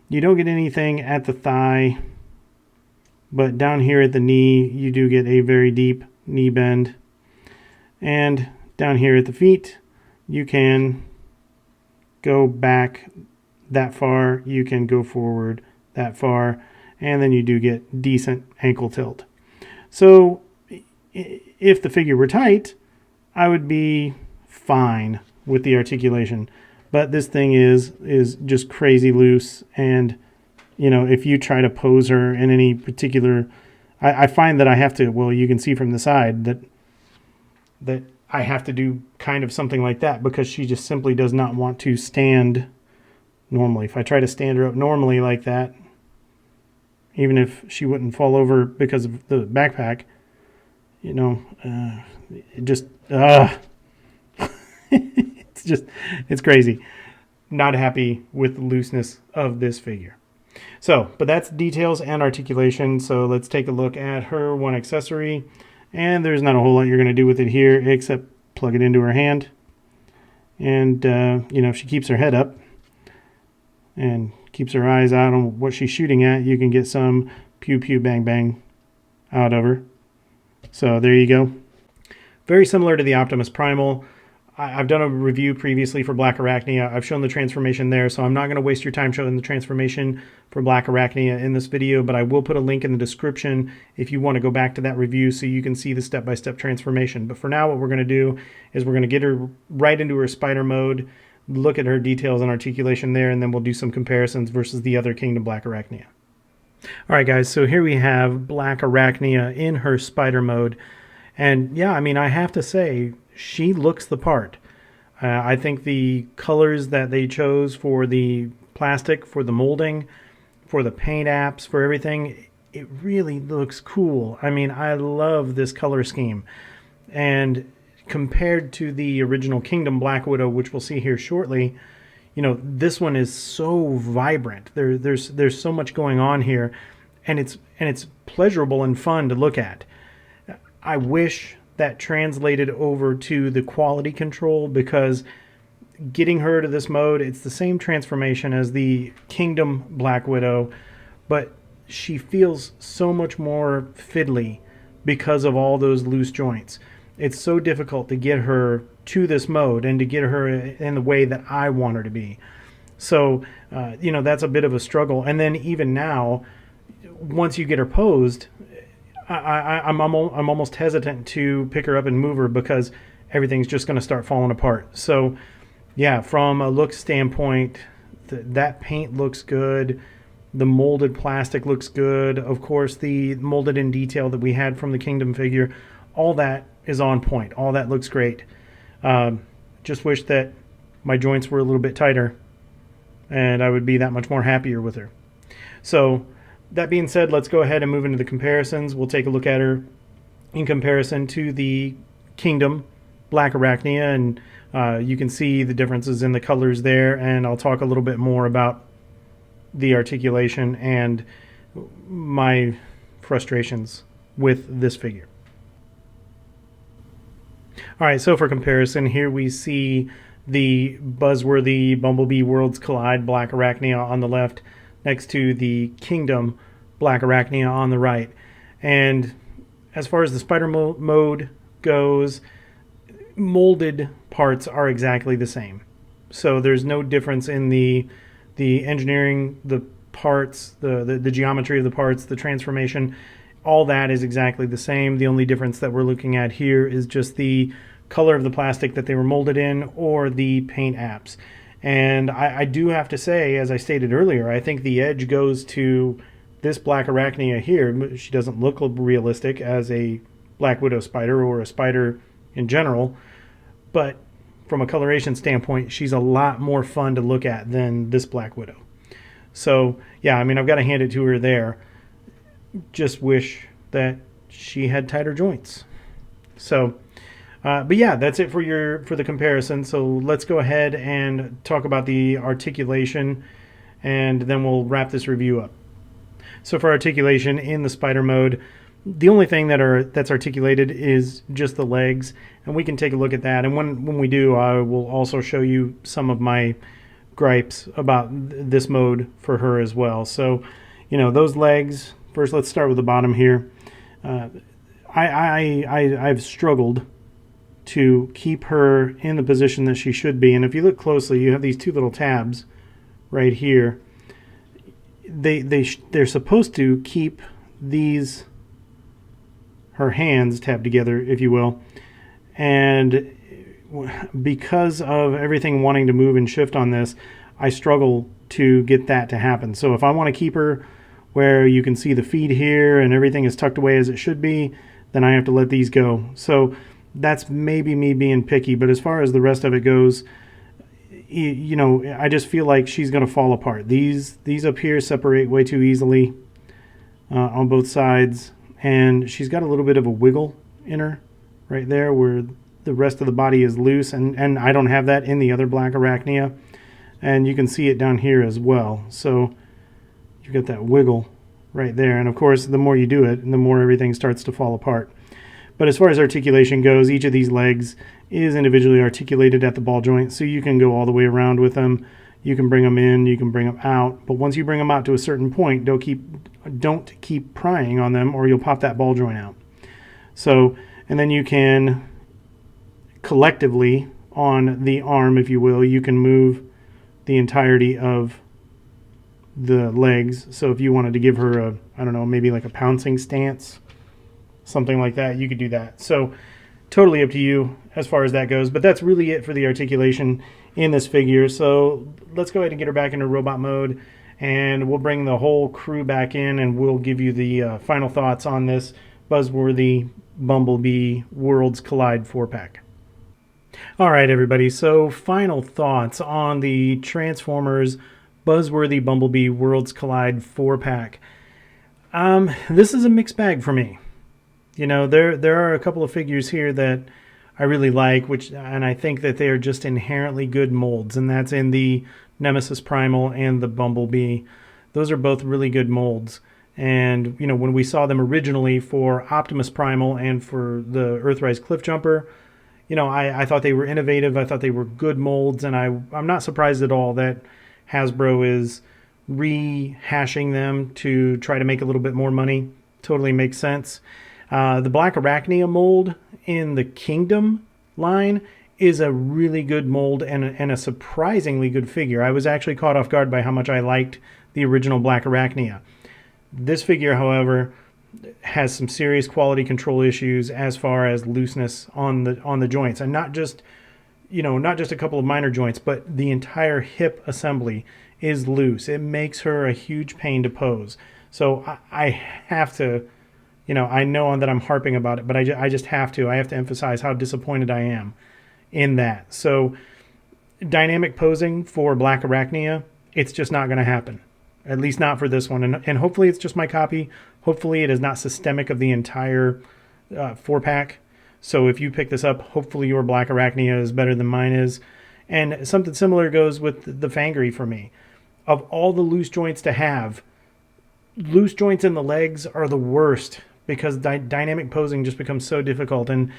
you don't get anything at the thigh, but down here at the knee, you do get a very deep knee bend. And down here at the feet, you can go back that far, you can go forward that far, and then you do get decent ankle tilt. So if the figure were tight, I would be fine with the articulation. But this thing is just crazy loose, and you know, if you try to pose her in any particular, I find that I have to, well, you can see from the side that I have to do kind of something like that, because she just simply does not want to stand normally. If I try to stand her up normally like that, even if she wouldn't fall over because of the backpack, you know, it just, it's crazy. Not happy with the looseness of this figure. So, but that's details and articulation. So let's take a look at her one accessory. And there's not a whole lot you're going to do with it here except plug it into her hand. And, you know, if she keeps her head up and keeps her eyes out on what she's shooting at, you can get some pew pew bang bang out of her. So there you go. Very similar to the Optimus Primal. I've done a review previously for Black Arachnia. I've shown the transformation there, so I'm not going to waste your time showing the transformation for Black Arachnia in this video, but I will put a link in the description if you want to go back to that review so you can see the step-by-step transformation. But for now, what we're going to do is we're going to get her right into her spider mode, look at her details and articulation there, and then we'll do some comparisons versus the other Kingdom Black Arachnia. All right, guys, so here we have Black Arachnia in her spider mode. And yeah, I mean, I have to say, she looks the part. I think the colors that they chose for the plastic, for the molding, for the paint apps, for everything, it really looks cool. I mean, I love this color scheme. And compared to the original Kingdom Black Widow, which we'll see here shortly, you know, this one is so vibrant. There's so much going on here, and it's pleasurable and fun to look at. I wish that translated over to the quality control, because getting her to this mode, it's the same transformation as the Kingdom Black Widow, but she feels so much more fiddly because of all those loose joints. It's so difficult to get her to this mode and to get her in the way that I want her to be. So, you know, that's a bit of a struggle. And then even now, once you get her posed, I'm almost hesitant to pick her up and move her because everything's just going to start falling apart. So yeah, from a look standpoint, that paint looks good. The molded plastic looks good. Of course, the molded in detail that we had from the Kingdom figure, all that is on point. All that looks great. Just wish that my joints were a little bit tighter and I would be that much more happier with her. So that being said, let's go ahead and move into the comparisons. We'll take a look at her in comparison to the Kingdom Black Arachnia, and you can see the differences in the colors there, and I'll talk a little bit more about the articulation and my frustrations with this figure. Alright, so for comparison, here we see the Buzzworthy Bumblebee Worlds Collide Black Arachnia on the left, next to the Kingdom Black Arachnia on the right. And as far as the spider mode goes, molded parts are exactly the same. So there's no difference in the engineering, the parts, the geometry of the parts, the transformation. All that is exactly the same. The only difference that we're looking at here is just the color of the plastic that they were molded in or the paint apps. And I do have to say, as I stated earlier, I think the edge goes to this Black Arachnia here. She doesn't look realistic as a Black Widow spider or a spider in general, but from a coloration standpoint, she's a lot more fun to look at than this Black Widow. So yeah, I mean, I've got to hand it to her there. Just wish that she had tighter joints. So but yeah, that's it for the comparison. So let's go ahead and talk about the articulation, and then we'll wrap this review up. So for articulation in the spider mode, the only thing that's articulated is just the legs, and we can take a look at that. And when we do, I will also show you some of my gripes about this mode for her as well. So, you know, those legs. First, let's start with the bottom here. I've struggled to keep her in the position that she should be. And if you look closely, you have these two little tabs right here. They're supposed to keep her hands tabbed together, if you will. And because of everything wanting to move and shift on this, I struggle to get that to happen. So if I want to keep her where you can see the feet here and everything is tucked away as it should be, then I have to let these go. So that's maybe me being picky, but as far as the rest of it goes, you know, I just feel like she's going to fall apart. These up here separate way too easily on both sides, and she's got a little bit of a wiggle in her right there where the rest of the body is loose, and I don't have that in the other Black Arachnia, and you can see it down here as well. So you've got that wiggle right there, and of course the more you do it, the more everything starts to fall apart. But as far as articulation goes, each of these legs is individually articulated at the ball joint, so you can go all the way around with them. You can bring them in, you can bring them out, but once you bring them out to a certain point, don't keep prying on them or you'll pop that ball joint out. So, and then you can collectively on the arm, if you will, you can move the entirety of the legs. So if you wanted to give her a, I don't know, maybe like a pouncing stance, something like that, you could do that. So totally up to you as far as that goes, but that's really it for the articulation in this figure. So let's go ahead and get her back into robot mode, and we'll bring the whole crew back in and we'll give you the final thoughts on this Buzzworthy Bumblebee Worlds Collide 4-pack. Alright everybody, so final thoughts on the Transformers Buzzworthy Bumblebee Worlds Collide 4-pack. This is a mixed bag for me. You know, there are a couple of figures here that I really like, and I think that they are just inherently good molds, and that's in the Nemesis Primal and the Bumblebee. Those are both really good molds. And, you know, when we saw them originally for Optimus Primal and for the Earthrise Cliffjumper, you know, I thought they were innovative. I thought they were good molds, and I'm not surprised at all that Hasbro is rehashing them to try to make a little bit more money. Totally makes sense. The Black Arachnia mold in the Kingdom line is a really good mold and a surprisingly good figure. I was actually caught off guard by how much I liked the original Black Arachnia. This figure, however, has some serious quality control issues as far as looseness on the joints, and not just, you know, not just a couple of minor joints, but the entire hip assembly is loose. It makes her a huge pain to pose. So I have to, you know, I know that I'm harping about it, but I just have to. I have to emphasize how disappointed I am in that. So dynamic posing for Black Arachnia, it's just not going to happen. At least not for this one. And hopefully it's just my copy. Hopefully it is not systemic of the entire 4-pack. So if you pick this up, hopefully your Black Arachnia is better than mine is. And something similar goes with the Fangry for me. Of all the loose joints to have, loose joints in the legs are the worst, because dynamic posing just becomes so difficult. And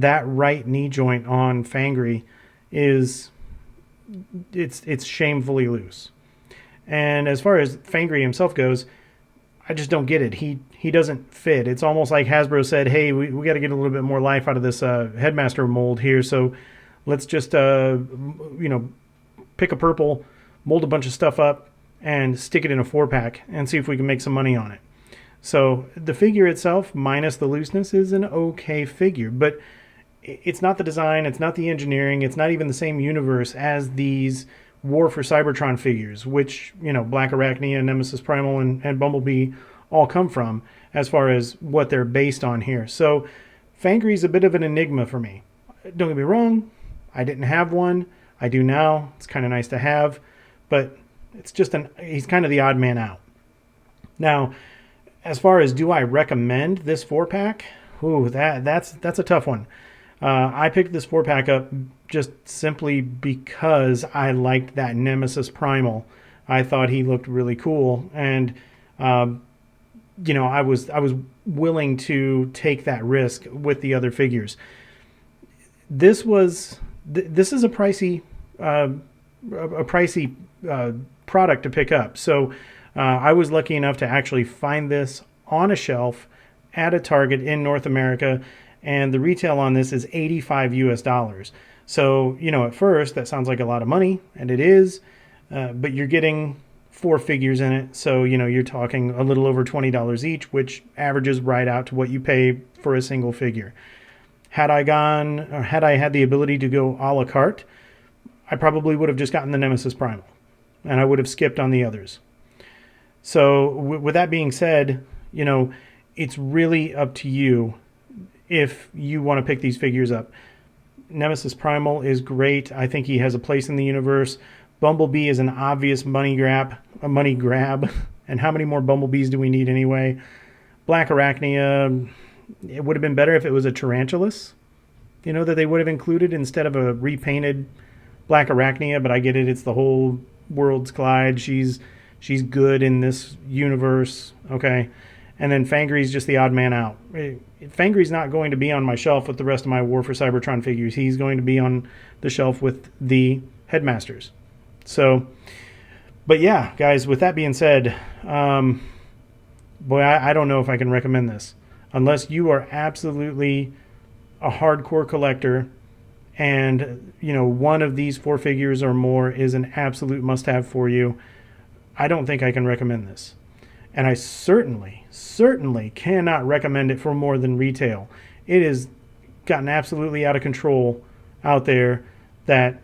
that right knee joint on Fangry is, it's shamefully loose. And as far as Fangry himself goes, I just don't get it. He doesn't fit. It's almost like Hasbro said, hey, we got to get a little bit more life out of this Headmaster mold here, so let's just, you know, pick a purple, mold a bunch of stuff up, and stick it in a 4-pack and see if we can make some money on it. So the figure itself, minus the looseness, is an okay figure, but it's not the design, it's not the engineering, it's not even the same universe as these War for Cybertron figures, which, you know, Black Arachnia, Nemesis Primal, and Bumblebee all come from, as far as what they're based on here. So Fangry's a bit of an enigma for me. Don't get me wrong, I didn't have one. I do now. It's kind of nice to have, but it's just he's kind of the odd man out. Now, as far as do I recommend this 4-pack? Ooh, that's a tough one. I picked this 4-pack up just simply because I liked that Nemesis Primal. I thought he looked really cool, and you know, I was willing to take that risk with the other figures. This is a pricey product to pick up. So I was lucky enough to actually find this on a shelf at a Target in North America, and the retail on this is $85 US. So, you know, at first that sounds like a lot of money, and it is, but you're getting 4 figures in it. So, you know, you're talking a little over $20 each, which averages right out to what you pay for a single figure. Had I had the ability to go a la carte, I probably would have just gotten the Nemesis Primal, and I would have skipped on the others. So with that being said, you know, it's really up to you if you want to pick these figures up. Nemesis Primal is great. I think he has a place in the universe. Bumblebee is an obvious money grab. And how many more Bumblebees do we need anyway? Black Arachnia, it would have been better if it was a Tarantulas, you know, that they would have included instead of a repainted Black Arachnia, but I get it. It's the whole world's collide. She's good in this universe, okay? And then Fangry's just the odd man out. Fangry's not going to be on my shelf with the rest of my War for Cybertron figures. He's going to be on the shelf with the Headmasters. So, but yeah, guys, with that being said, boy, I don't know if I can recommend this. Unless you are absolutely a hardcore collector and, you know, one of these 4 figures or more is an absolute must-have for you, I don't think I can recommend this. And I certainly cannot recommend it for more than retail. It has gotten absolutely out of control out there that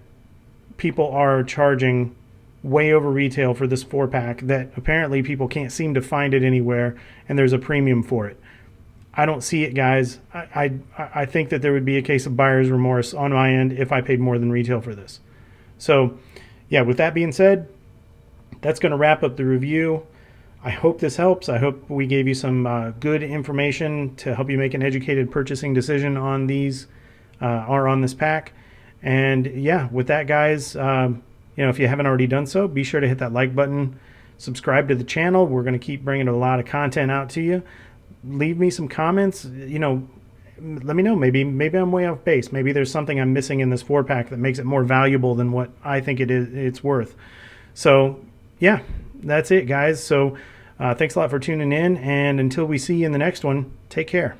people are charging way over retail for this 4-pack that apparently people can't seem to find it anywhere, and there's a premium for it. I don't see it, guys. I think that there would be a case of buyer's remorse on my end if I paid more than retail for this. So, yeah, with that being said, that's going to wrap up the review. I hope this helps. I hope we gave you some good information to help you make an educated purchasing decision on these or on this pack. And yeah, with that, guys, you know, if you haven't already done so, be sure to hit that like button, subscribe to the channel. We're going to keep bringing a lot of content out to you. Leave me some comments. You know, let me know. Maybe I'm way off base. Maybe there's something I'm missing in this 4-pack that makes it more valuable than what I think it's worth. So yeah, that's it, guys. So thanks a lot for tuning in, and until we see you in the next one, take care.